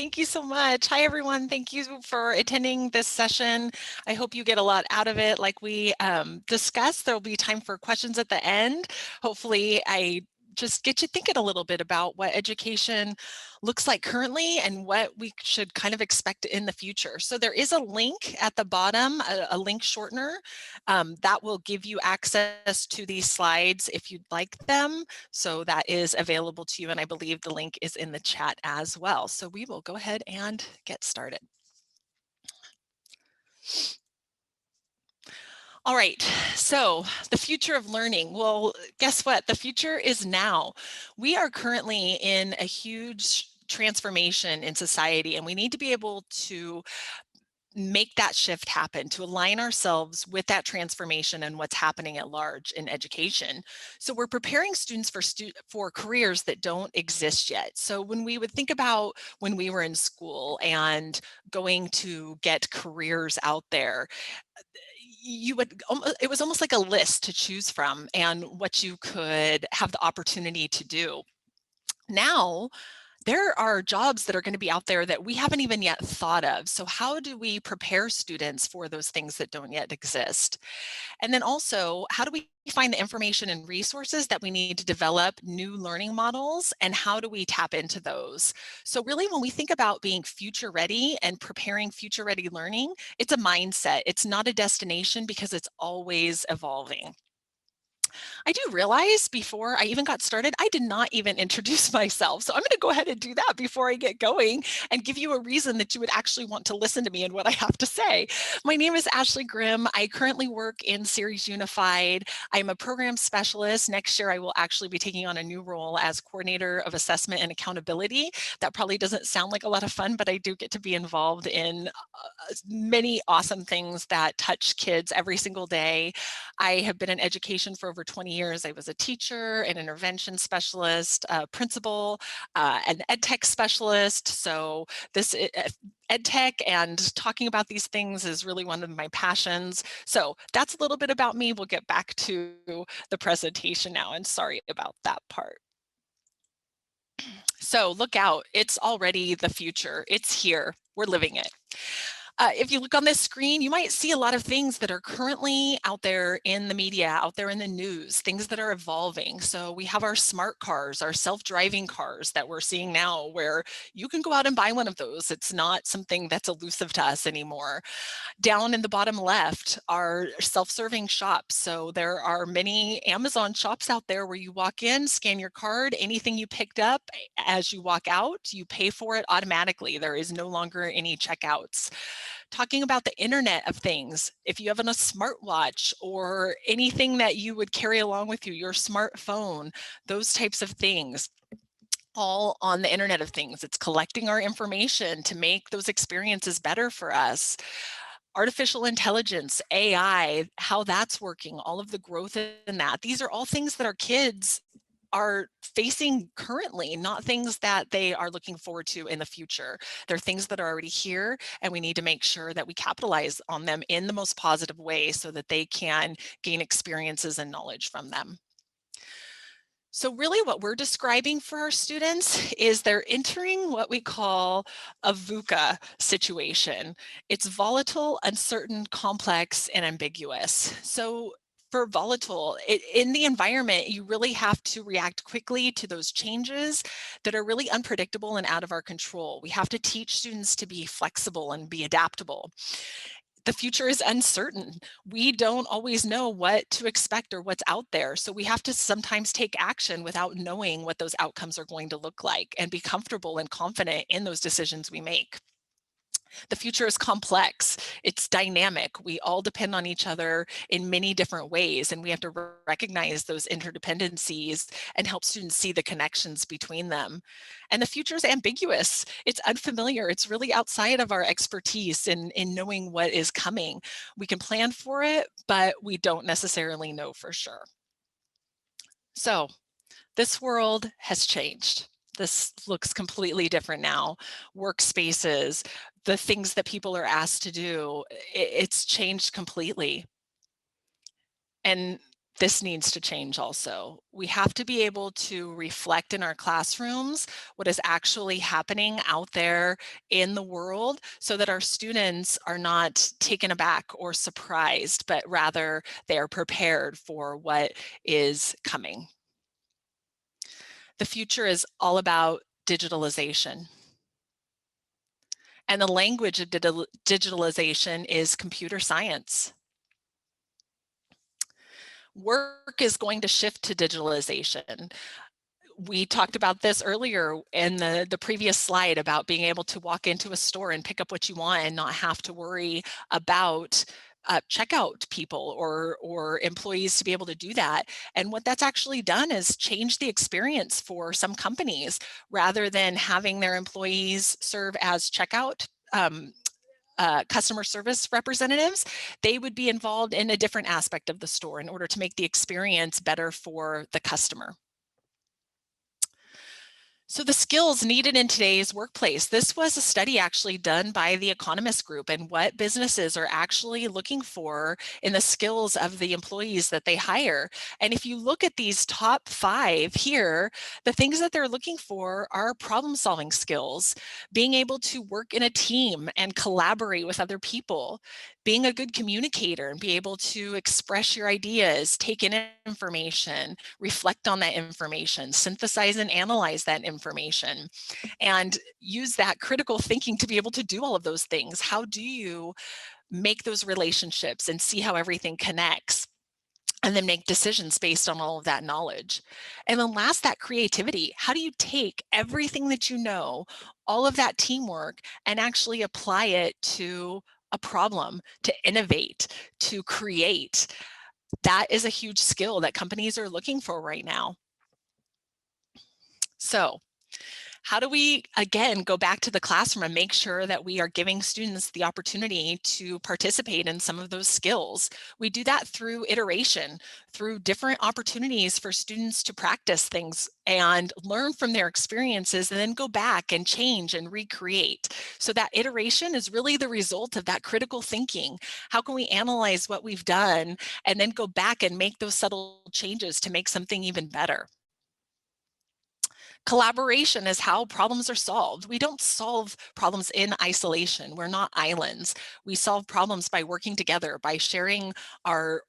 Thank you so much. Hi, everyone. Thank you for attending this session. I hope you get a lot out of it. Like we discussed, there'll be time for questions at the end. Hopefully, I just get you thinking a little bit about what education looks like currently and what we should kind of expect in the future. So there is a link at the bottom, a link shortener that will give you access to these slides if you'd like them. So that is available to you, and I believe the link is in the chat as well. So we will go ahead and get started. All right, so the future of learning. Well, guess what? The future is now. We are currently in a huge transformation in society, and we need to be able to make that shift happen, to align ourselves with that transformation and what's happening at large in education. So we're preparing students for careers that don't exist yet. So when we would think about when we were in school and going to get careers out there, it was almost like a list to choose from and what you could have the opportunity to do. Now, there are jobs that are going to be out there that we haven't even yet thought of. So how do we prepare students for those things that don't yet exist? And then also, how do we find the information and resources that we need to develop new learning models, and how do we tap into those? So really, when we think about being future ready and preparing future ready learning, it's a mindset. It's not a destination because it's always evolving. I do realize before I even got started, I did not even introduce myself. So I'm going to go ahead and do that before I get going and give you a reason that you would actually want to listen to me and what I have to say. My name is Ashley Grimm. I currently work in Series Unified. I'm a program specialist. Next year, I will actually be taking on a new role as coordinator of assessment and accountability. That probably doesn't sound like a lot of fun, but I do get to be involved in many awesome things that touch kids every single day. I have been in education for over 20 years. I was a teacher, an intervention specialist, a principal, an ed tech specialist. So this ed tech and talking about these things is really one of my passions. So that's a little bit about me. We'll get back to the presentation now, and sorry about that part. So look out, it's already the future. It's here, we're living it. If you look on this screen, you might see a lot of things that are currently out there in the media, out there in the news, things that are evolving. So we have our smart cars, our self-driving cars that we're seeing now, where you can go out and buy one of those. It's not something that's elusive to us anymore. Down in the bottom left are self-serving shops. So there are many Amazon shops out there where you walk in, scan your card, anything you picked up as you walk out, you pay for it automatically. There is no longer any checkouts. Talking about the Internet of Things, if you have a smartwatch or anything that you would carry along with you, your smartphone, those types of things, all on the Internet of Things. It's collecting our information to make those experiences better for us. Artificial intelligence, AI, how that's working, all of the growth in that. These are all things that our kids are facing currently, not things that they are looking forward to in the future. They're things that are already here, and we need to make sure that we capitalize on them in the most positive way so that they can gain experiences and knowledge from them. So really what we're describing for our students is they're entering what we call a VUCA situation. It's volatile, uncertain, complex, and ambiguous. So for volatile, in the environment, you really have to react quickly to those changes that are really unpredictable and out of our control. We have to teach students to be flexible and be adaptable. The future is uncertain. We don't always know what to expect or what's out there. So we have to sometimes take action without knowing what those outcomes are going to look like and be comfortable and confident in those decisions we make. The future is complex. It's dynamic. We all depend on each other in many different ways, and we have to recognize those interdependencies and help students see the connections between them. And the future is ambiguous. It's unfamiliar. It's really outside of our expertise in knowing what is coming. We can plan for it, but we don't necessarily know for sure. So this world has changed. This looks completely different now. Workspaces, the things that people are asked to do, it's changed completely. And this needs to change also. We have to be able to reflect in our classrooms what is actually happening out there in the world so that our students are not taken aback or surprised, but rather they are prepared for what is coming. The future is all about digitalization. And the language of digitalization is computer science. Work is going to shift to digitalization. We talked about this earlier in the previous slide about being able to walk into a store and pick up what you want and not have to worry about checkout people or employees to be able to do that. And what that's actually done is change the experience for some companies. Rather than having their employees serve as checkout customer service representatives, they would be involved in a different aspect of the store in order to make the experience better for the customer. So the skills needed in today's workplace. This was a study actually done by the Economist Group and what businesses are actually looking for in the skills of the employees that they hire. And if you look at these top 5 here, the things that they're looking for are problem-solving skills, being able to work in a team and collaborate with other people, being a good communicator and be able to express your ideas, take in information, reflect on that information, synthesize and analyze that information, and use that critical thinking to be able to do all of those things. How do you make those relationships and see how everything connects? And then make decisions based on all of that knowledge. And then last, that creativity. How do you take everything that you know, all of that teamwork, and actually apply it to a problem, to innovate, to create? That is a huge skill that companies are looking for right now. So how do we, again, go back to the classroom and make sure that we are giving students the opportunity to participate in some of those skills? We do that through iteration, through different opportunities for students to practice things and learn from their experiences and then go back and change and recreate. So that iteration is really the result of that critical thinking. How can we analyze what we've done and then go back and make those subtle changes to make something even better? Collaboration is how problems are solved. We don't solve problems in isolation. We're not islands. We solve problems by working together, by sharing or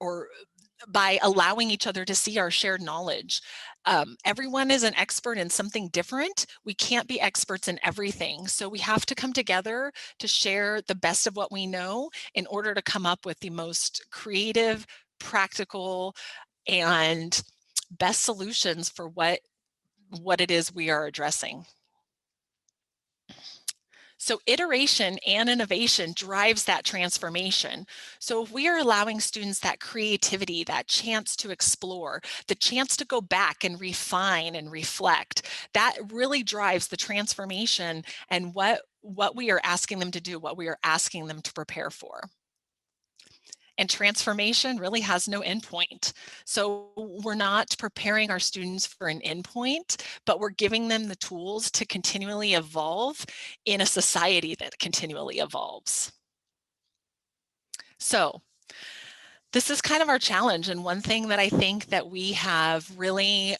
by allowing each other to see our shared knowledge. Everyone is an expert in something different. We can't be experts in everything. So we have to come together to share the best of what we know in order to come up with the most creative, practical, and best solutions for what it is we are addressing. So iteration and innovation drives that transformation. So if we are allowing students that creativity, that chance to explore, the chance to go back and refine and reflect, that really drives the transformation and what we are asking them to do, what we are asking them to prepare for. And transformation really has no endpoint. So we're not preparing our students for an endpoint, but we're giving them the tools to continually evolve in a society that continually evolves. So this is kind of our challenge, and one thing that I think that we have really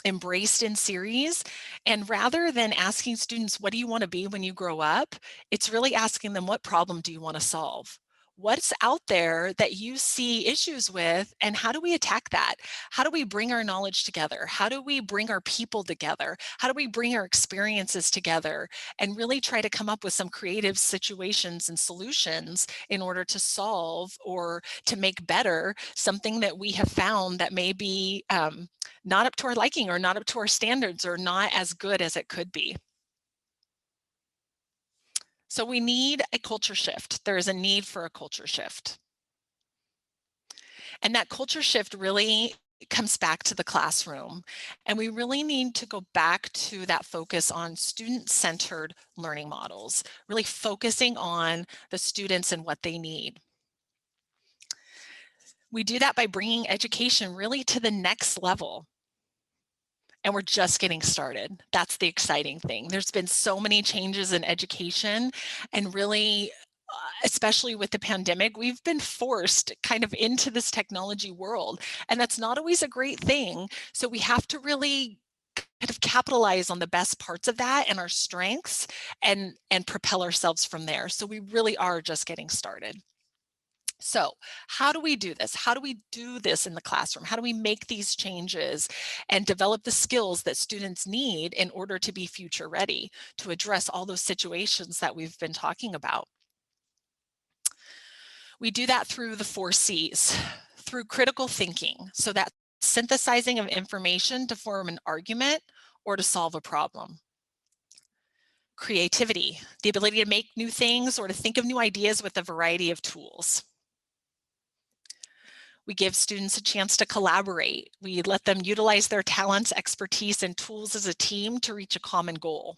embraced in series, and rather than asking students, what do you want to be when you grow up? It's really asking them, what problem do you want to solve? What's out there that you see issues with, and how do we attack that? How do we bring our knowledge together? How do we bring our people together? How do we bring our experiences together and really try to come up with some creative situations and solutions in order to solve or to make better something that we have found that may be not up to our liking or not up to our standards or not as good as it could be. So we need a culture shift. There is a need for a culture shift. And that culture shift really comes back to the classroom. And we really need to go back to that focus on student-centered learning models, really focusing on the students and what they need. We do that by bringing education really to the next level. And we're just getting started. That's the exciting thing. There's been so many changes in education, and really especially with the pandemic, we've been forced kind of into this technology world, and that's not always a great thing. So we have to really kind of capitalize on the best parts of that and our strengths and propel ourselves from there. So we really are just getting started. So how do we do this? How do we do this in the classroom? How do we make these changes and develop the skills that students need in order to be future ready to address all those situations that we've been talking about? We do that through the 4 C's, through critical thinking. So that synthesizing of information to form an argument or to solve a problem. Creativity, the ability to make new things or to think of new ideas with a variety of tools. We give students a chance to collaborate. We let them utilize their talents, expertise, and tools as a team to reach a common goal.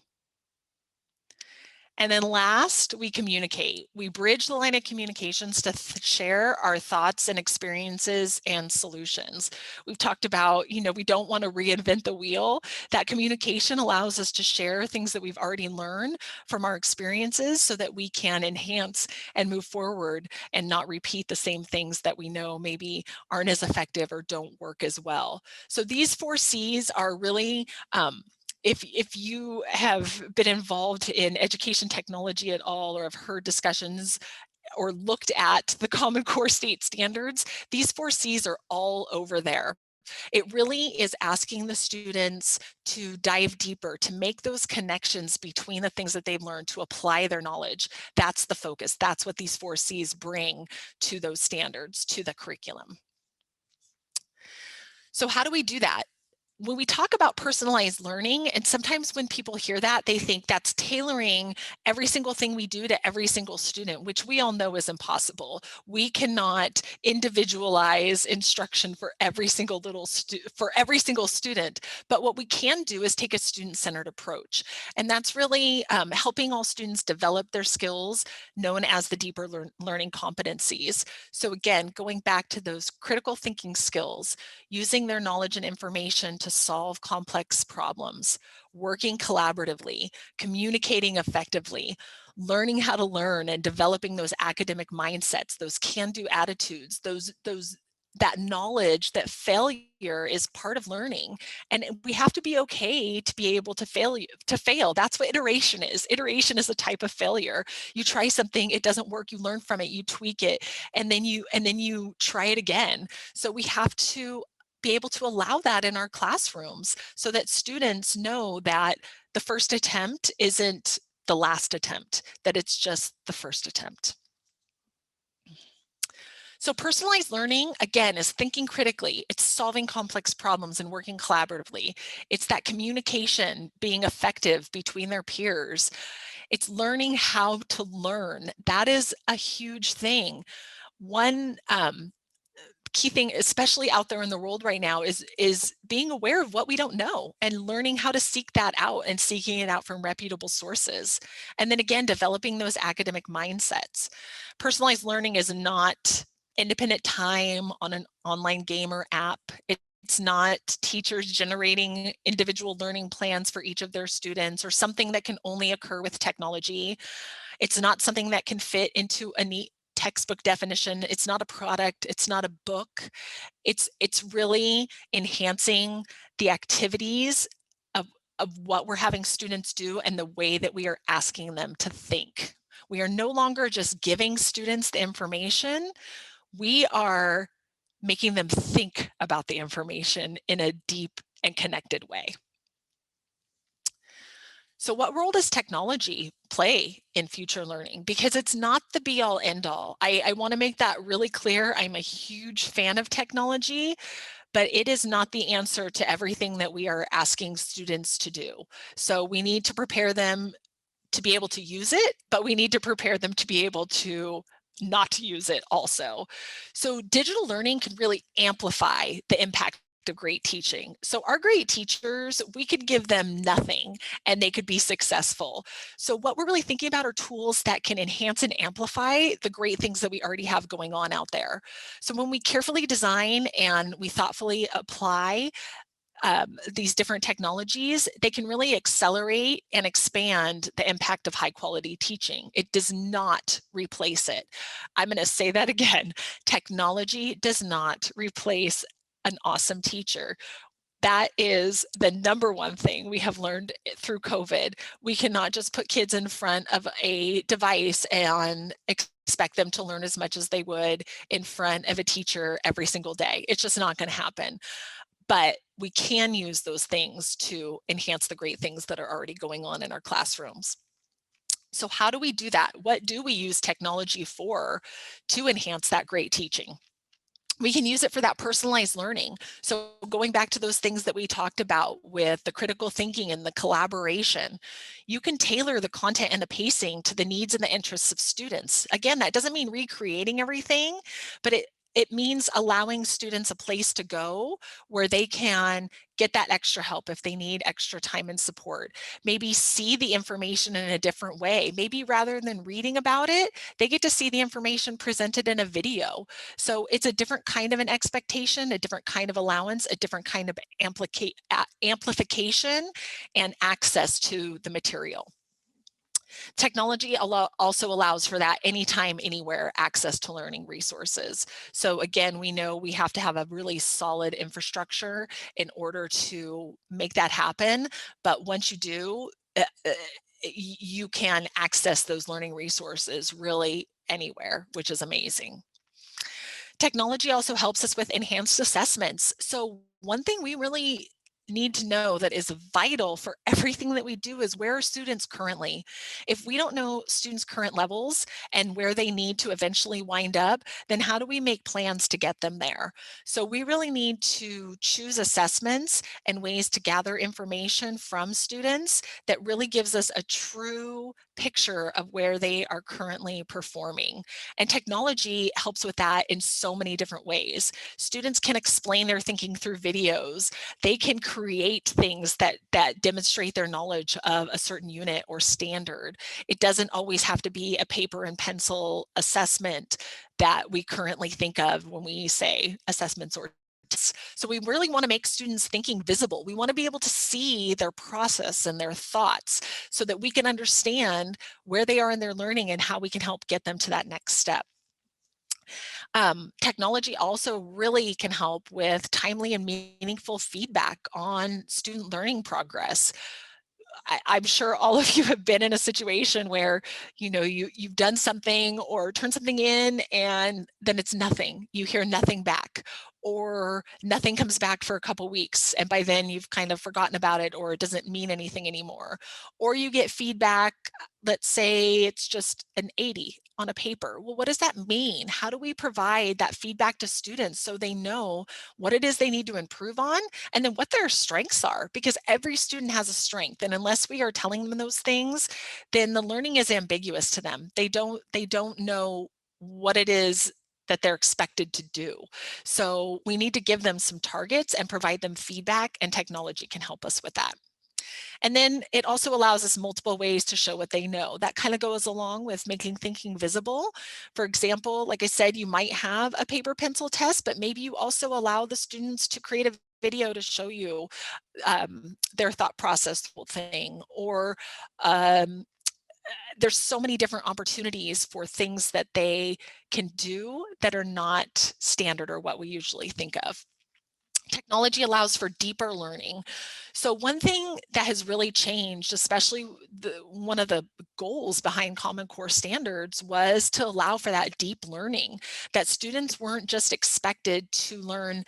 And then last, we communicate. We bridge the line of communications to share our thoughts and experiences and solutions. We've talked about, we don't want to reinvent the wheel. That communication allows us to share things that we've already learned from our experiences so that we can enhance and move forward and not repeat the same things that we know maybe aren't as effective or don't work as well. So these 4 C's are really if you have been involved in education technology at all or have heard discussions or looked at the Common Core state standards, these 4 C's are all over there. It really is asking the students to dive deeper, to make those connections between the things that they've learned, to apply their knowledge. That's the focus. That's what these 4 C's bring to those standards, to the curriculum. So how do we do that? When we talk about personalized learning, and sometimes when people hear that, they think that's tailoring every single thing we do to every single student, which we all know is impossible. We cannot individualize instruction for every single student. But what we can do is take a student-centered approach. And that's really helping all students develop their skills known as the deeper learning competencies. So again, going back to those critical thinking skills, using their knowledge and information to solve complex problems, working collaboratively, communicating effectively, learning how to learn and developing those academic mindsets, those can-do attitudes, that knowledge that failure is part of learning, and we have to be okay to be able to fail. That's what iteration is. Iteration is a type of failure. You try something, it doesn't work, you learn from it, you tweak it, and then you try it again. So we have to be able to allow that in our classrooms so that students know that the first attempt isn't the last attempt, that it's just the first attempt. So personalized learning, again, is thinking critically. It's solving complex problems and working collaboratively. It's that communication being effective between their peers. It's learning how to learn. That is a huge thing. One key thing, especially out there in the world right now, is being aware of what we don't know and learning how to seek that out and seeking it out from reputable sources. And then again, developing those academic mindsets. Personalized learning is not independent time on an online game or app. It's not teachers generating individual learning plans for each of their students or something that can only occur with technology. It's not something that can fit into a neat textbook definition. It's not a product. It's not a book. It's really enhancing the activities of what we're having students do and the way that we are asking them to think. We are no longer just giving students the information. We are making them think about the information in a deep and connected way. So what role does technology play in future learning? Because it's not the be all end all. I want to make that really clear. I'm a huge fan of technology, but it is not the answer to everything that we are asking students to do. So we need to prepare them to be able to use it, but we need to prepare them to be able to not use it also. So digital learning can really amplify the impact of great teaching. So our great teachers, we could give them nothing and they could be successful. So what we're really thinking about are tools that can enhance and amplify the great things that we already have going on out there. So when we carefully design and we thoughtfully apply these different technologies, they can really accelerate and expand the impact of high quality teaching. It does not replace it. I'm going to say that again. Technology does not replace an awesome teacher. That is the number one thing we have learned through COVID. We cannot just put kids in front of a device and expect them to learn as much as they would in front of a teacher every single day. It's just not going to happen. But we can use those things to enhance the great things that are already going on in our classrooms. So how do we do that? What do we use technology for to enhance that great teaching? We can use it for that personalized learning. So going back to those things that we talked about with the critical thinking and the collaboration, you can tailor the content and the pacing to the needs and the interests of students. Again, that doesn't mean recreating everything, but it means allowing students a place to go where they can get that extra help if they need extra time and support. Maybe see the information in a different way. Maybe rather than reading about it, they get to see the information presented in a video. So it's a different kind of an expectation, a different kind of allowance, a different kind of amplification and access to the material. Technology also allows for that anytime, anywhere access to learning resources. So again, we know we have to have a really solid infrastructure in order to make that happen. But once you do, you can access those learning resources really anywhere, which is amazing. Technology also helps us with enhanced assessments. So one thing we really need to know that is vital for everything that we do is where are students currently? If we don't know students' current levels and where they need to eventually wind up, then how do we make plans to get them there? So we really need to choose assessments and ways to gather information from students that really gives us a true picture of where they are currently performing. And technology helps with that in so many different ways. Students can explain their thinking through videos. They can create things that demonstrate their knowledge of a certain unit or standard. It doesn't always have to be a paper and pencil assessment that we currently think of when we say assessments or tests. So we really want to make students' thinking visible. We want to be able to see their process and their thoughts so that we can understand where they are in their learning and how we can help get them to that next step. Technology also really can help with timely and meaningful feedback on student learning progress. I'm sure all of you have been in a situation where, you know, you've done something or turned something in and then it's nothing. You hear nothing back or nothing comes back for a couple weeks. And by then you've kind of forgotten about it or it doesn't mean anything anymore. Or you get feedback, let's say it's just an 80 on a paper. Well, what does that mean? How do we provide that feedback to students so they know what it is they need to improve on and then what their strengths are? Because every student has a strength. And unless we are telling them those things, then the learning is ambiguous to them. They don't know what it is that they're expected to do. So we need to give them some targets and provide them feedback, and technology can help us with that. And then it also allows us multiple ways to show what they know. That kind of goes along with making thinking visible. For example, like I said, you might have a paper pencil test, but maybe you also allow the students to create a video to show you their thought process the whole thing, or there's so many different opportunities for things that they can do that are not standard or what we usually think of. Technology allows for deeper learning. So one thing that has really changed, especially one of the goals behind Common Core standards, was to allow for that deep learning, that students weren't just expected to learn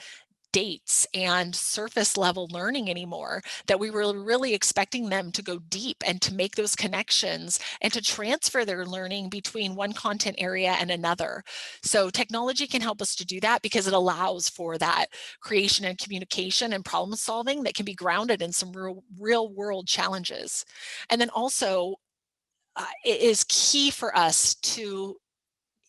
dates and surface level learning anymore, that we were really expecting them to go deep and to make those connections and to transfer their learning between one content area and another. So technology can help us to do that because it allows for that creation and communication and problem solving that can be grounded in some real world challenges. And then also, it is key for us to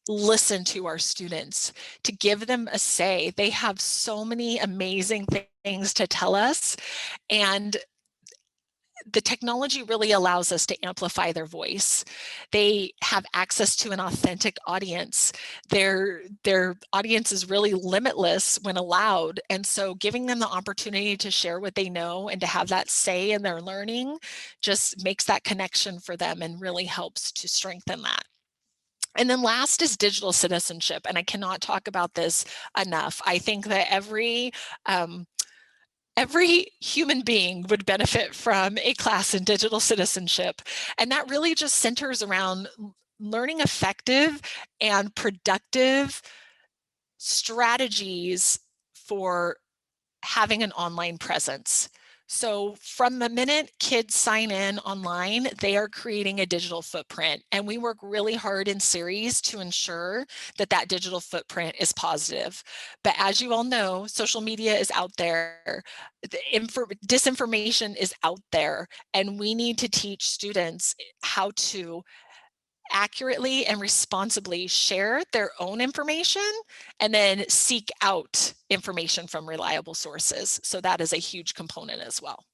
listen to our students, to give them a say. They have so many amazing things to tell us, and the technology really allows us to amplify their voice. They have access to an authentic audience. Their audience is really limitless when allowed. And so giving them the opportunity to share what they know and to have that say in their learning just makes that connection for them and really helps to strengthen that. And then last is digital citizenship. And I cannot talk about this enough. I think that every human being would benefit from a class in digital citizenship. And that really just centers around learning effective and productive strategies for having an online presence. So from the minute kids sign in online, they are creating a digital footprint. And we work really hard in series to ensure that that digital footprint is positive. But as you all know, social media is out there. Disinformation is out there. And we need to teach students how to accurately and responsibly share their own information and then seek out information from reliable sources. So that is a huge component as well.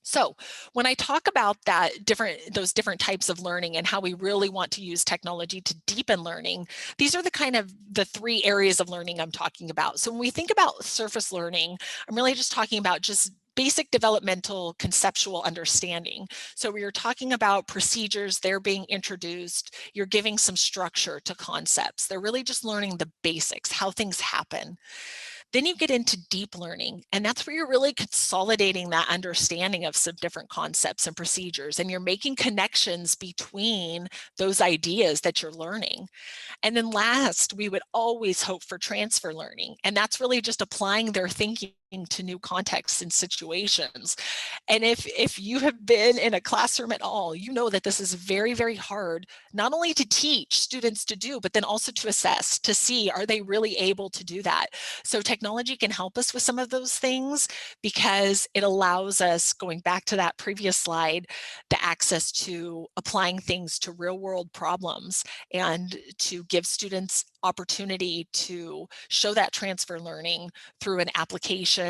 So when I talk about those different types of learning and how we really want to use technology to deepen learning, these are the three areas of learning I'm talking about. So when we think about surface learning, I'm really just talking about just basic developmental conceptual understanding. So we are talking about procedures, they're being introduced, you're giving some structure to concepts. They're really just learning the basics, how things happen. Then you get into deep learning, and that's where you're really consolidating that understanding of some different concepts and procedures, and you're making connections between those ideas that you're learning. And then last, we would always hope for transfer learning, and that's really just applying their thinking to new contexts and situations. And if you have been in a classroom at all, you know that this is very, very hard, not only to teach students to do, but then also to assess, to see, are they really able to do that? So technology can help us with some of those things because it allows us, going back to that previous slide, the access to applying things to real world problems and to give students opportunity to show that transfer learning through an application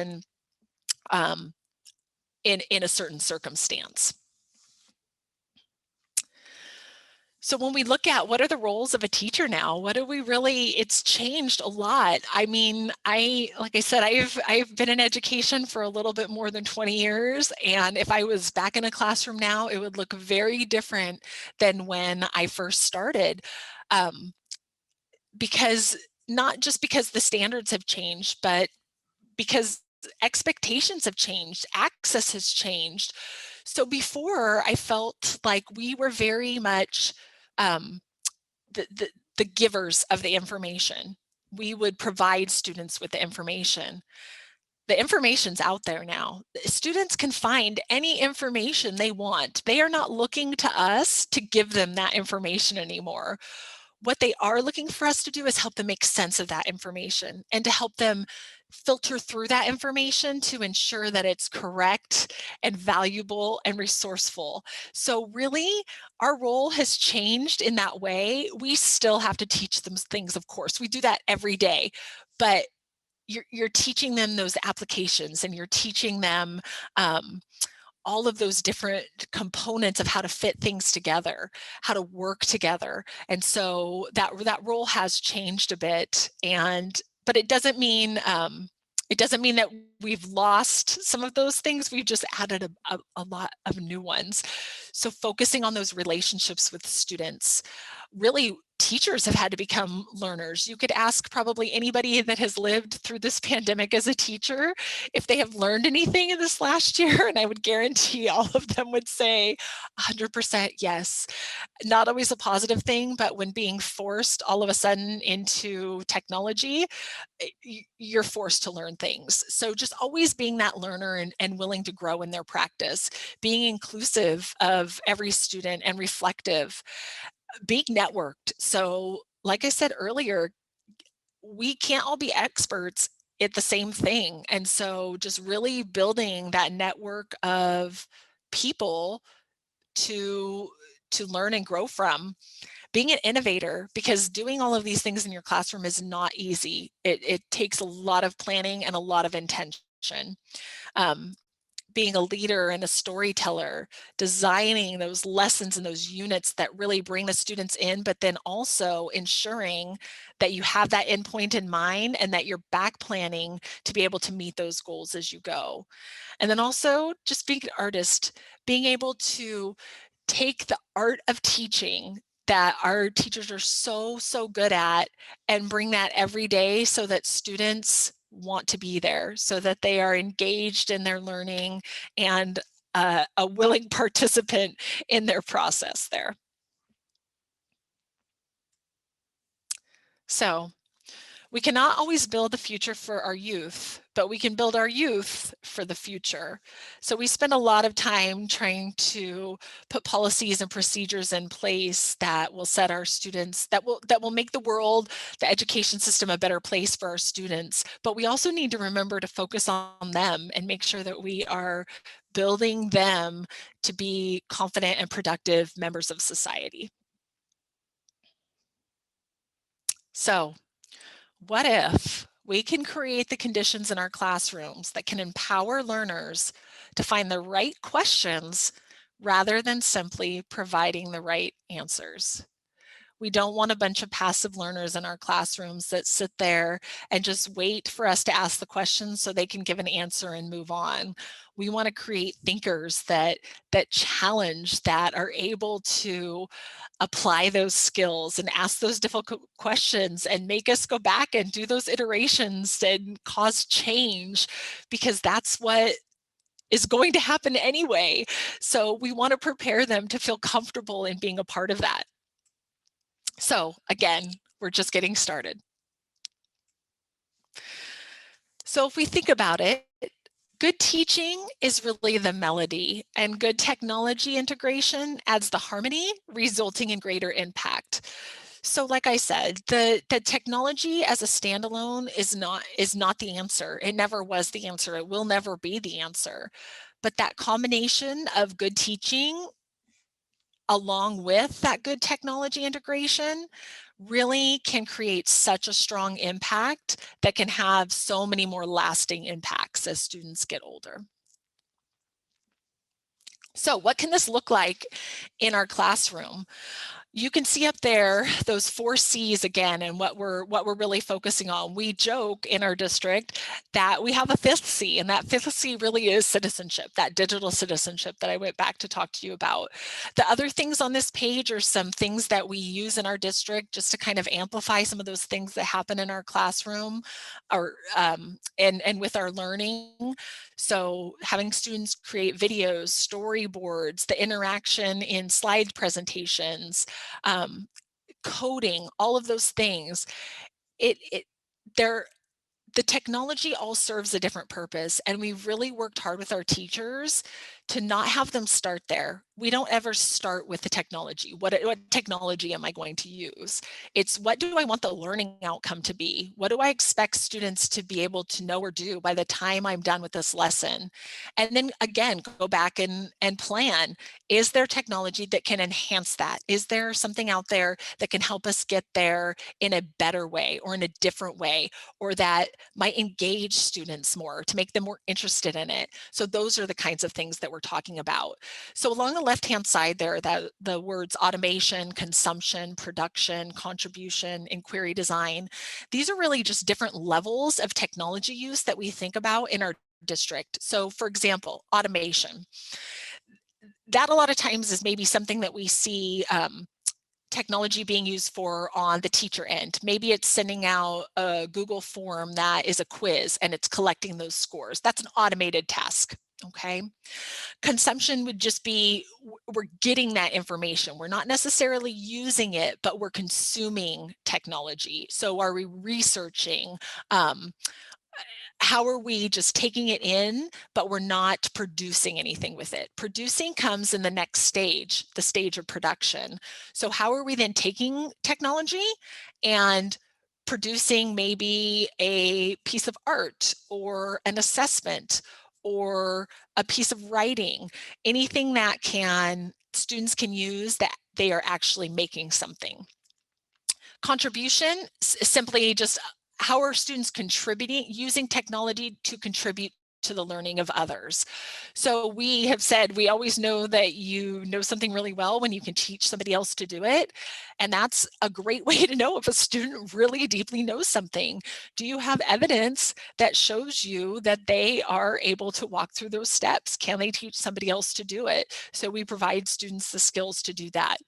in a certain circumstance. So when we look at what are the roles of a teacher now, it's changed a lot. I mean, like I said, I've been in education for a little bit more than 20 years. And if I was back in a classroom now, it would look very different than when I first started. Because not just because the standards have changed, but because expectations have changed, access has changed. So before, I felt like we were very much um, the givers of the information. We would provide students with the information. The information's out there now. Students can find any information they want. They are not looking to us to give them that information anymore. What they are looking for us to do is help them make sense of that information and to help them filter through that information to ensure that it's correct and valuable and resourceful. So really, our role has changed in that way. We still have to teach them things, of course. We do that every day, but you're teaching them those applications and you're teaching them all of those different components of how to fit things together, how to work together. And so that role has changed a bit. But it doesn't mean that we've lost some of those things. We've just added a lot of new ones. So focusing on those relationships with students, really teachers have had to become learners. You could ask probably anybody that has lived through this pandemic as a teacher if they have learned anything in this last year, and I would guarantee all of them would say 100% yes. Not always a positive thing, but when being forced all of a sudden into technology, you're forced to learn things. So just always being that learner and willing to grow in their practice, being inclusive of every student and reflective, being networked. So like I said earlier, we can't all be experts at the same thing. And so just really building that network of people to learn and grow from, being an innovator, because doing all of these things in your classroom is not easy. It takes a lot of planning and a lot of intention. being a leader and a storyteller, designing those lessons and those units that really bring the students in, but then also ensuring that you have that endpoint in mind and that you're back planning to be able to meet those goals as you go. And then also just being an artist, being able to take the art of teaching that our teachers are so good at and bring that every day so that students want to be there, so that they are engaged in their learning and a willing participant in their process there. So we cannot always build the future for our youth, but we can build our youth for the future. So we spend a lot of time trying to put policies and procedures in place that will set our students, that will make the world, the education system, a better place for our students. But we also need to remember to focus on them and make sure that we are building them to be confident and productive members of society. So what if we can create the conditions in our classrooms that can empower learners to find the right questions rather than simply providing the right answers? We don't want a bunch of passive learners in our classrooms that sit there and just wait for us to ask the questions so they can give an answer and move on. We want to create thinkers that challenge, that are able to apply those skills and ask those difficult questions and make us go back and do those iterations and cause change, because that's what is going to happen anyway. So we want to prepare them to feel comfortable in being a part of that. So again, we're just getting started. So if we think about it, good teaching is really the melody, and good technology integration adds the harmony, resulting in greater impact. So like I said, the technology as a standalone is not the answer. It never was the answer. It will never be the answer. But that combination of good teaching along with that good technology integration really can create such a strong impact that can have so many more lasting impacts as students get older. So what can this look like in our classroom? You can see up there those 4 C's again, and what we're really focusing on. We joke in our district that we have a 5th C, and that 5th C really is citizenship, that digital citizenship that I went back to talk to you about. The other things on this page are some things that we use in our district just to kind of amplify some of those things that happen in our classroom, or and with our learning. So having students create videos, storyboards, the interaction in slide presentations, um, coding, all of those things, they're the technology all serves a different purpose, and we really worked hard with our teachers to not have them start there. We don't ever start with the technology. What technology am I going to use? It's, what do I want the learning outcome to be? What do I expect students to be able to know or do by the time I'm done with this lesson? And then again, go back and plan. Is there technology that can enhance that? Is there something out there that can help us get there in a better way or in a different way, or that might engage students more to make them more interested in it? So those are the kinds of things that we're talking about. So along the left-hand side there, that the words automation, consumption, production, contribution, inquiry design, these are really just different levels of technology use that we think about in our district. So for example, automation. That a lot of times is maybe something that we see technology being used for on the teacher end. Maybe it's sending out a Google form that is a quiz and it's collecting those scores. That's an automated task, okay? Consumption would just be, we're getting that information. We're not necessarily using it, but we're consuming technology. So are we researching? How are we just taking it in, but we're not producing anything with it? Producing comes in the next stage, the stage of production. So how are we then taking technology and producing maybe a piece of art or an assessment or a piece of writing, anything that students can use that they are actually making something. Contribution, simply just how are students contributing, using technology to contribute to the learning of others. So we have said we always know that you know something really well when you can teach somebody else to do it. And that's a great way to know if a student really deeply knows something. Do you have evidence that shows you that they are able to walk through those steps? Can they teach somebody else to do it? So we provide students the skills to do that.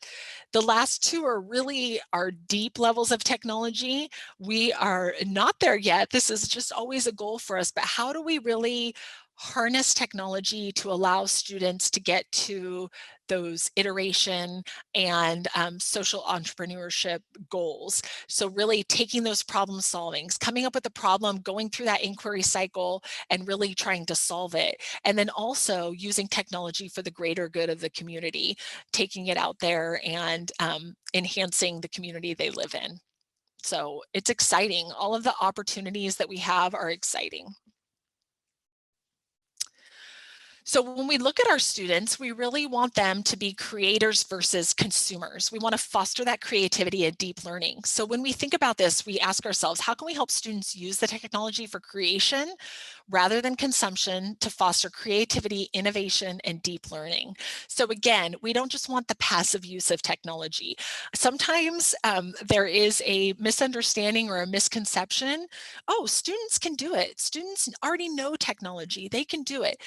The last two are really our deep levels of technology. We are not there yet. This is just always a goal for us, but how do we really harness technology to allow students to get to those iteration and social entrepreneurship goals? So really taking those problem solvings, coming up with a problem, going through that inquiry cycle and really trying to solve it. And then also using technology for the greater good of the community, taking it out there and enhancing the community they live in. So it's exciting. All of the opportunities that we have are exciting. So when we look at our students, we really want them to be creators versus consumers. We want to foster that creativity and deep learning. So when we think about this, we ask ourselves, how can we help students use the technology for creation rather than consumption to foster creativity, innovation, and deep learning? So again, we don't just want the passive use of technology. Sometimes there is a misunderstanding or a misconception. Oh, students can do it. Students already know technology. They can do it.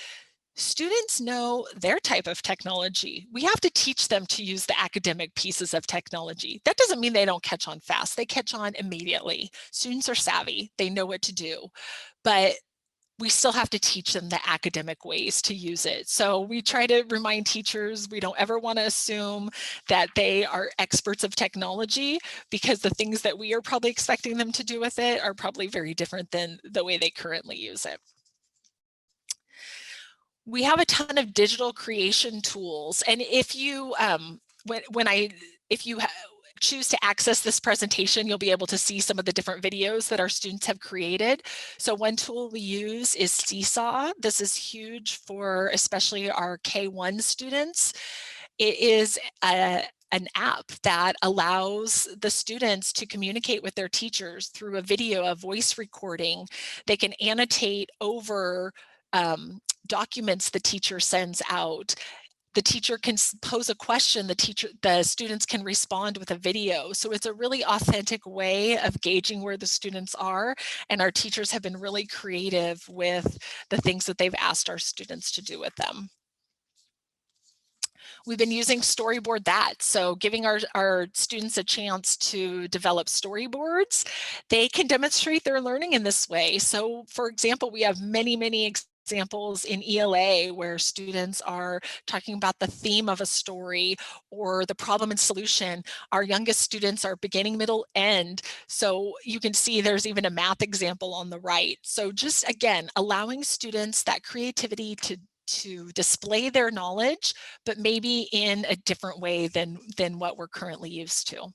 Students know their type of technology. We have to teach them to use the academic pieces of technology. That doesn't mean they don't catch on fast. They catch on immediately. Students are savvy. They know what to do. But we still have to teach them the academic ways to use it. So we try to remind teachers we don't ever want to assume that they are experts of technology, because the things that we are probably expecting them to do with it are probably very different than the way they currently use it. We have a ton of digital creation tools, and if you if you choose to access this presentation, you'll be able to see some of the different videos that our students have created. So one tool we use is Seesaw. This is huge for especially our K-1 students. It is an app that allows the students to communicate with their teachers through a video, a voice recording. They can annotate over documents the teacher sends out. The teacher can pose a question, the students can respond with a video. So it's a really authentic way of gauging where the students are, and our teachers have been really creative with the things that they've asked our students to do with them. We've been using Storyboard That, so giving our students a chance to develop storyboards. They can demonstrate their learning in this way. So for example, we have many examples in ELA where students are talking about the theme of a story or the problem and solution. Our youngest students are beginning, middle, end. So you can see there's even a math example on the right. So just again, allowing students that creativity to display their knowledge, but maybe in a different way than what we're currently used to.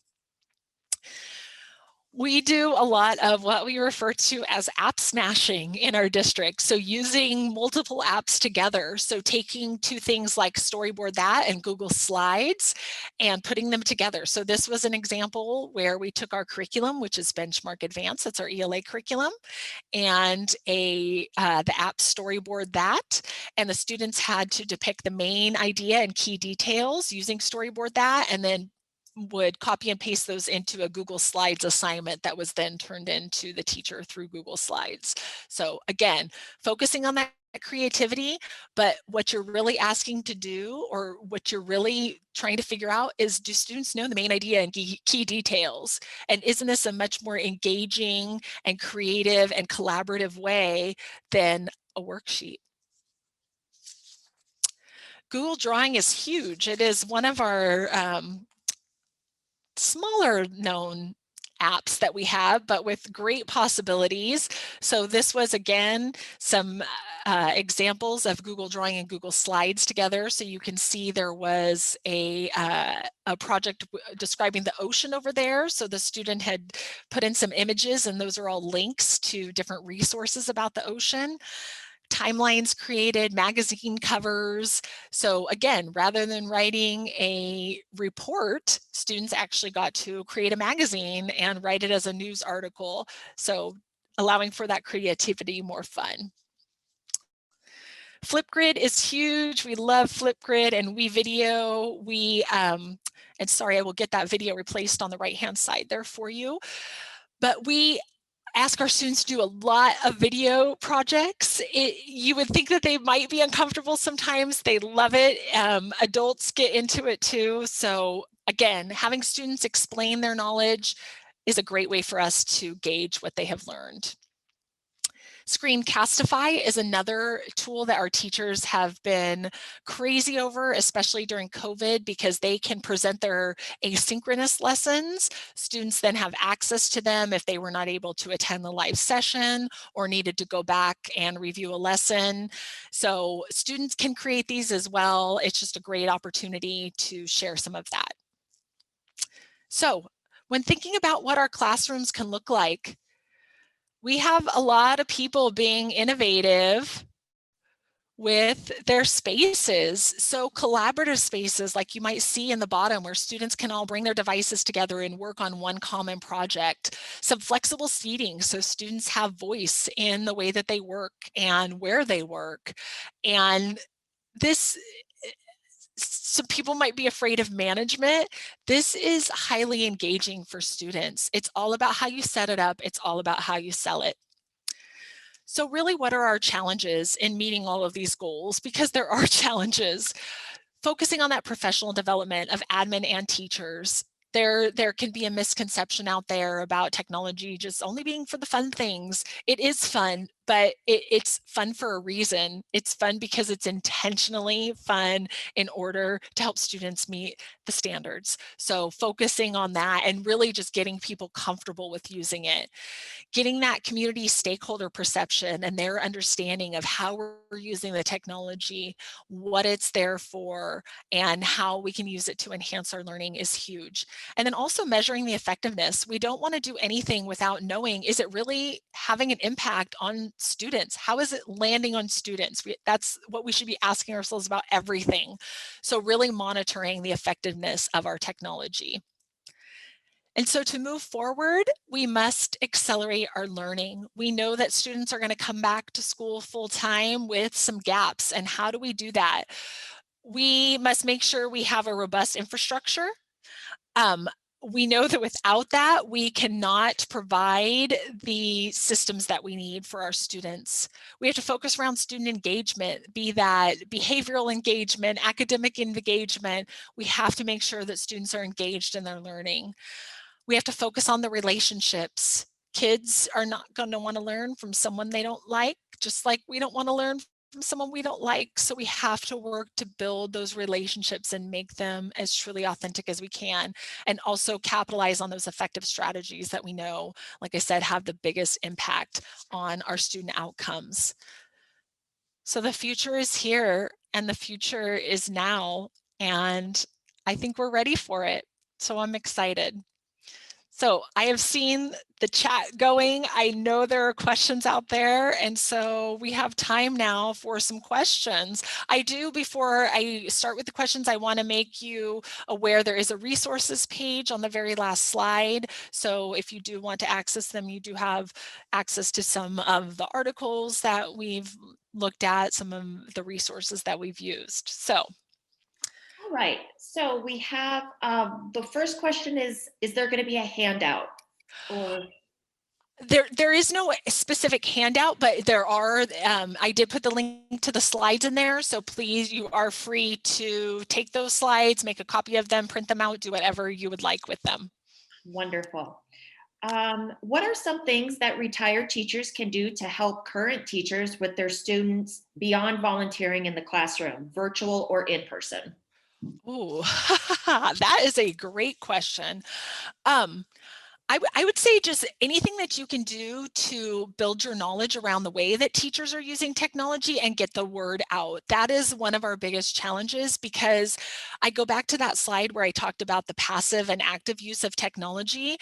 We do a lot of what we refer to as app smashing in our district. So using multiple apps together. So taking two things like Storyboard That and Google Slides and putting them together. So this was an example where we took our curriculum, which is Benchmark Advanced, that's our ELA curriculum, and the app Storyboard That, and the students had to depict the main idea and key details using Storyboard That, and then would copy and paste those into a Google Slides assignment that was then turned into the teacher through Google Slides. So again, focusing on that creativity, but what you're really asking to do, or what you're really trying to figure out, is do students know the main idea and key details? And isn't this a much more engaging and creative and collaborative way than a worksheet? Google Drawing is huge. It is one of our smaller known apps that we have, but with great possibilities. So this was, again, some examples of Google Drawing and Google Slides together. So you can see there was a project describing the ocean over there. So the student had put in some images, and those are all links to different resources about the ocean. Timelines created, magazine covers. So again, rather than writing a report, students actually got to create a magazine and write it as a news article. So allowing for that creativity, more fun. Flipgrid is huge. We love Flipgrid and WeVideo. And sorry, I will get that video replaced on the right-hand side there for you. But we ask our students to do a lot of video projects. You would think that they might be uncomfortable sometimes. They love it. Adults get into it too. So again, having students explain their knowledge is a great way for us to gauge what they have learned. Screencastify is another tool that our teachers have been crazy over, especially during COVID, because they can present their asynchronous lessons. Students then have access to them if they were not able to attend the live session or needed to go back and review a lesson. So students can create these as well. It's just a great opportunity to share some of that. So when thinking about what our classrooms can look like, we have a lot of people being innovative with their spaces. So collaborative spaces like you might see in the bottom where students can all bring their devices together and work on one common project. Some flexible seating so students have voice in the way that they work and where they work. And this, some people might be afraid of management. This is highly engaging for students. It's all about how you set it up. It's all about how you sell it. So really, what are our challenges in meeting all of these goals? Because there are challenges. Focusing on that professional development of admin and teachers. There can be a misconception out there about technology just only being for the fun things. It is fun, but it's fun for a reason. It's fun because it's intentionally fun in order to help students meet the standards. So focusing on that and really just getting people comfortable with using it. Getting that community stakeholder perception and their understanding of how we're using the technology, what it's there for, and how we can use it to enhance our learning is huge. And then also measuring the effectiveness. We don't want to do anything without knowing, is it really having an impact on students? How is it landing on students? That's what we should be asking ourselves about everything. So really monitoring the effectiveness of our technology. And so to move forward, we must accelerate our learning. We know that students are going to come back to school full time with some gaps. And how do we do that? We must make sure we have a robust infrastructure. We know that without that, we cannot provide the systems that we need for our students. We have to focus around student engagement, be that behavioral engagement, academic engagement. We have to make sure that students are engaged in their learning. We have to focus on the relationships. Kids are not going to want to learn from someone they don't like, just like we don't want to learn from someone we don't like. So we have to work to build those relationships and make them as truly authentic as we can, and also capitalize on those effective strategies that we know, like I said, have the biggest impact on our student outcomes. So the future is here and the future is now, and I think we're ready for it. So I'm excited. So I have seen the chat going. I know there are questions out there, and so we have time now for some questions. Before I start with the questions, I want to make you aware there is a resources page on the very last slide. So if you do want to access them, you do have access to some of the articles that we've looked at, some of the resources that we've used. So. All right, so we have the first question is there going to be a handout? Or There is no specific handout, but there are, I did put the link to the slides in there. So please, you are free to take those slides, make a copy of them, print them out, do whatever you would like with them. Wonderful. What are some things that retired teachers can do to help current teachers with their students beyond volunteering in the classroom, virtual or in person? Ooh, that is a great question. Um, I would say just anything that you can do to build your knowledge around the way that teachers are using technology and get the word out. That is one of our biggest challenges, because I go back to that slide where I talked about the passive and active use of technology.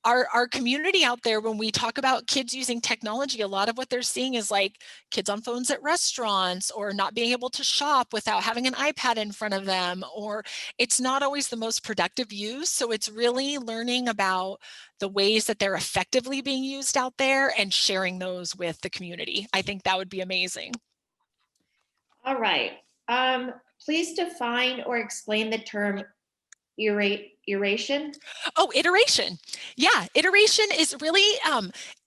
Our community out there, when we talk about kids using technology, a lot of what they're seeing is like kids on phones at restaurants, or not being able to shop without having an iPad in front of them, or it's not always the most productive use. So it's really learning about the ways that they're effectively being used out there and sharing those with the community. I think that would be amazing. All right. Please define or explain the term iteration. Oh, iteration. Yeah, iteration is really,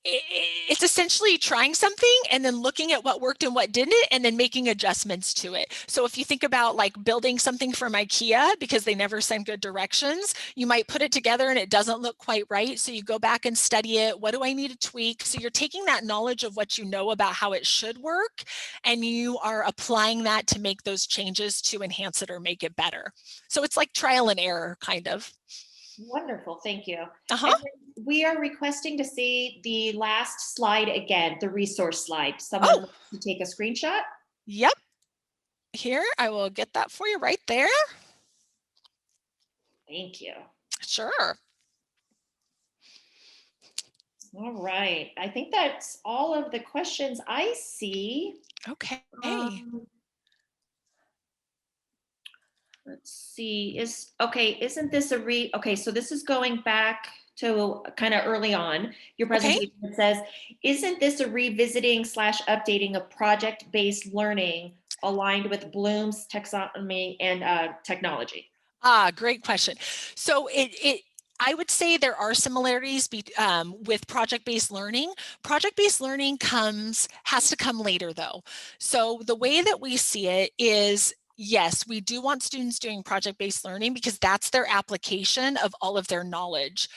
it's essentially trying something and then looking at what worked and what didn't, and then making adjustments to it. So if you think about like building something from IKEA because they never send good directions, you might put it together and it doesn't look quite right. So you go back and study it. What do I need to tweak? So you're taking that knowledge of what you know about how it should work, and you are applying that to make those changes to enhance it or make it better. So it's like trial and error, kind of. Wonderful, thank you. Uh-huh. And then we are requesting to see the last slide again, the resource slide. Someone Oh, wants to take a screenshot? yep. Here, I will get that for you right there. Thank you. Sure. All right. I think that's all of the questions I see. Okay. Um, let's see. Isn't this okay, so this is going back to kind of early on your Okay. presentation. It says, isn't this a revisiting slash updating of project-based learning aligned with Bloom's taxonomy and technology? Ah, great question. So I would say there are similarities with project-based learning. Project-based learning has to come later though. So the way that we see it is, yes, we do want students doing project-based learning because that's their application of all of their knowledge.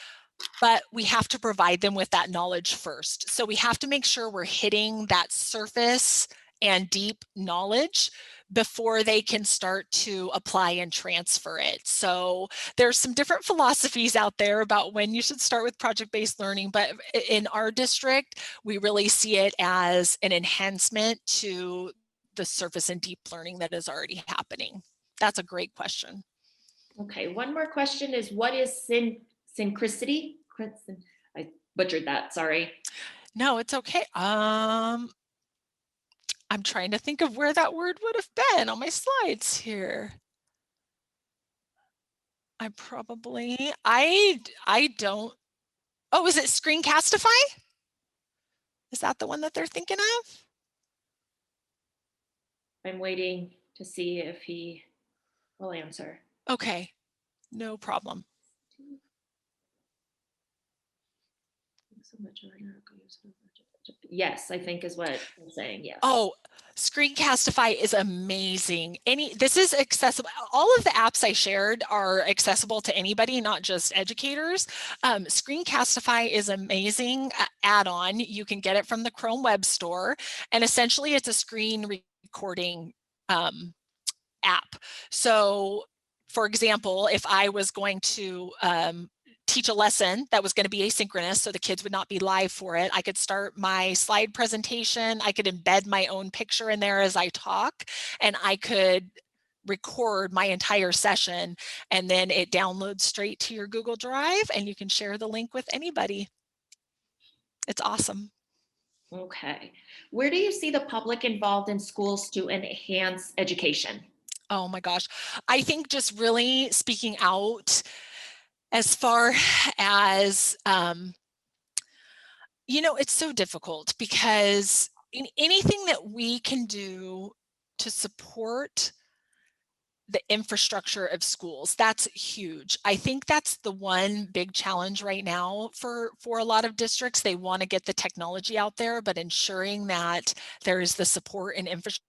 But we have to provide them with that knowledge first. So we have to make sure we're hitting that surface and deep knowledge before they can start to apply and transfer it. So there's some different philosophies out there about when you should start with project-based learning, but in our district, we really see it as an enhancement to the surface and deep learning that is already happening. That's a great question. Okay, one more question is, what is synchronicity? I butchered that, sorry. No, it's okay. I'm trying to think of where that word would have been on my slides here. I don't. Oh, is it Screencastify? Is that the one that they're thinking of? I'm waiting to see if he will answer. Okay, no problem. Yes, I think is what I'm saying. Yes. Oh, Screencastify is amazing. This is accessible. All of the apps I shared are accessible to anybody, not just educators. Screencastify is amazing add-on. You can get it from the Chrome Web Store, and essentially it's a screen recording app. So, for example, if I was going to teach a lesson that was going to be asynchronous, so the kids would not be live for it, I could start my slide presentation, I could embed my own picture in there as I talk, and I could record my entire session, and then it downloads straight to your Google Drive and you can share the link with anybody. It's awesome. Okay. Where do you see the public involved in schools to enhance education? Oh my gosh. I think just really speaking out as far as it's so difficult because anything that we can do to support the infrastructure of schools, that's huge. I think that's the one big challenge right now for a lot of districts. They want to get the technology out there, but ensuring that there is the support and infrastructure,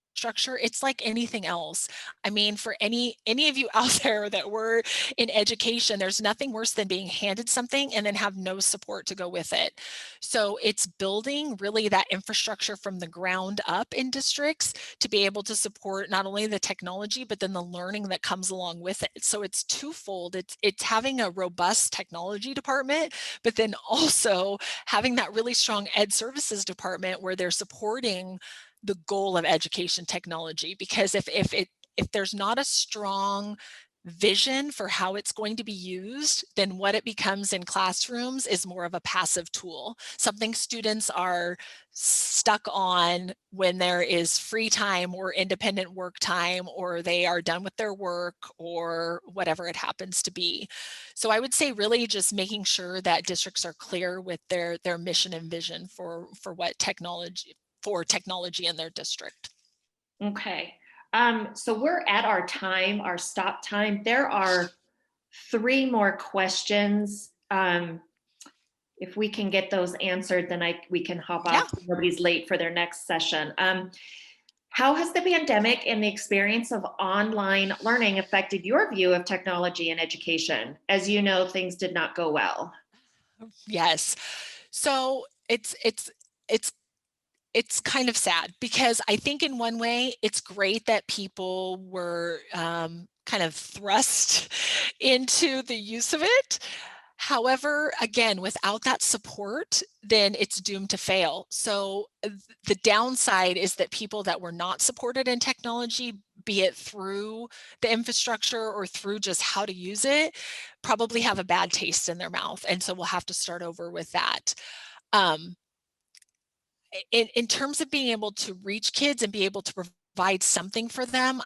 it's like anything else. I mean, for any of you out there that were in education, there's nothing worse than being handed something and then have no support to go with it. So it's building really that infrastructure from the ground up in districts to be able to support not only the technology, but then the learning that comes along with it. So it's twofold. It's having a robust technology department, but then also having that really strong ed services department where they're supporting the goal of education technology. Because if there's not a strong vision for how it's going to be used, then what it becomes in classrooms is more of a passive tool, something students are stuck on when there is free time or independent work time, or they are done with their work or whatever it happens to be. So I would say really just making sure that districts are clear with their mission and vision for technology in their district. Okay. So we're at our time, our stop time. There are 3 more questions. If we can get those answered, then we can hop Yeah. off so nobody's late for their next session. How has the pandemic and the experience of online learning affected your view of technology and education? As you know, things did not go well. Yes. So it's it's kind of sad because I think in one way it's great that people were kind of thrust into the use of it. However, again, without that support, then it's doomed to fail. So the downside is that people that were not supported in technology, be it through the infrastructure or through just how to use it, probably have a bad taste in their mouth. And so we'll have to start over with that. Um, in terms of being able to reach kids and be able to provide something for them,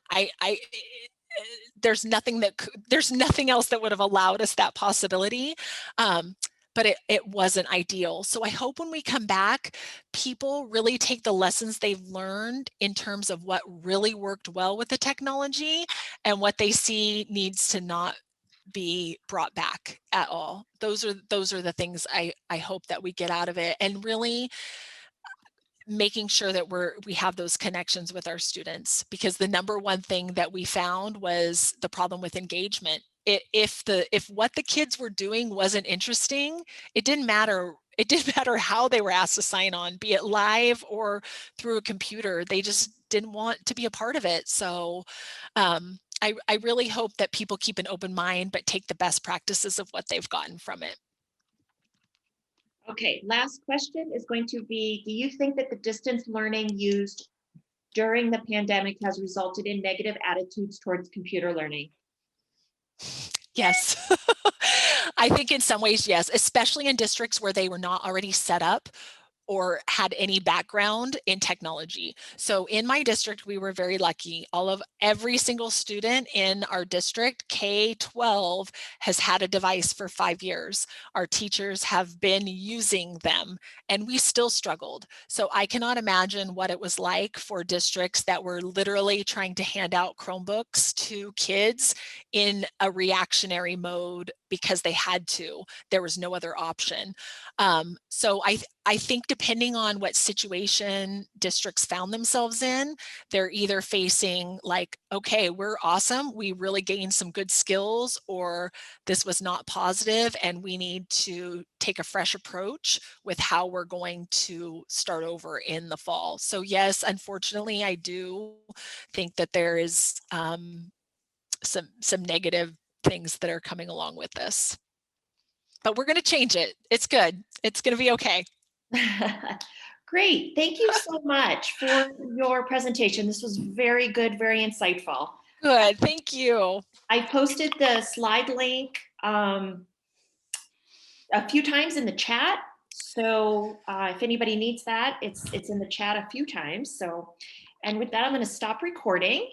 there's nothing there's nothing else that would have allowed us that possibility. But it wasn't ideal. So I hope when we come back, people really take the lessons they've learned in terms of what really worked well with the technology and what they see needs to not be brought back at all. Those are the things I hope that we get out of it, and really making sure that we have those connections with our students, because the number one thing that we found was the problem with engagement. If what the kids were doing wasn't interesting, it didn't matter. It didn't matter how they were asked to sign on, be it live or through a computer. They just didn't want to be a part of it. So I really hope that people keep an open mind, but take the best practices of what they've gotten from it. Okay, last question is going to be, do you think that the distance learning used during the pandemic has resulted in negative attitudes towards computer learning? Yes. I think in some ways, yes, especially in districts where they were not already set up or had any background in technology. So in my district, we were very lucky. Every single student in our district, K-12, has had a device for 5 years. Our teachers have been using them, and we still struggled. So I cannot imagine what it was like for districts that were literally trying to hand out Chromebooks to kids in a reactionary mode because they had to. There was no other option. So I think depending on what situation districts found themselves in, they're either facing like, okay, we're awesome, we really gained some good skills, or this was not positive and we need to take a fresh approach with how we're going to start over in the fall. So yes, unfortunately, I do think that there is some negative things that are coming along with this. But we're going to change it. It's good. It's going to be okay. Great. Thank you so much for your presentation. This was very good, very insightful. Good. Thank you. I posted the slide link a few times in the chat. So if anybody needs that, it's in the chat a few times. So, and with that, I'm going to stop recording.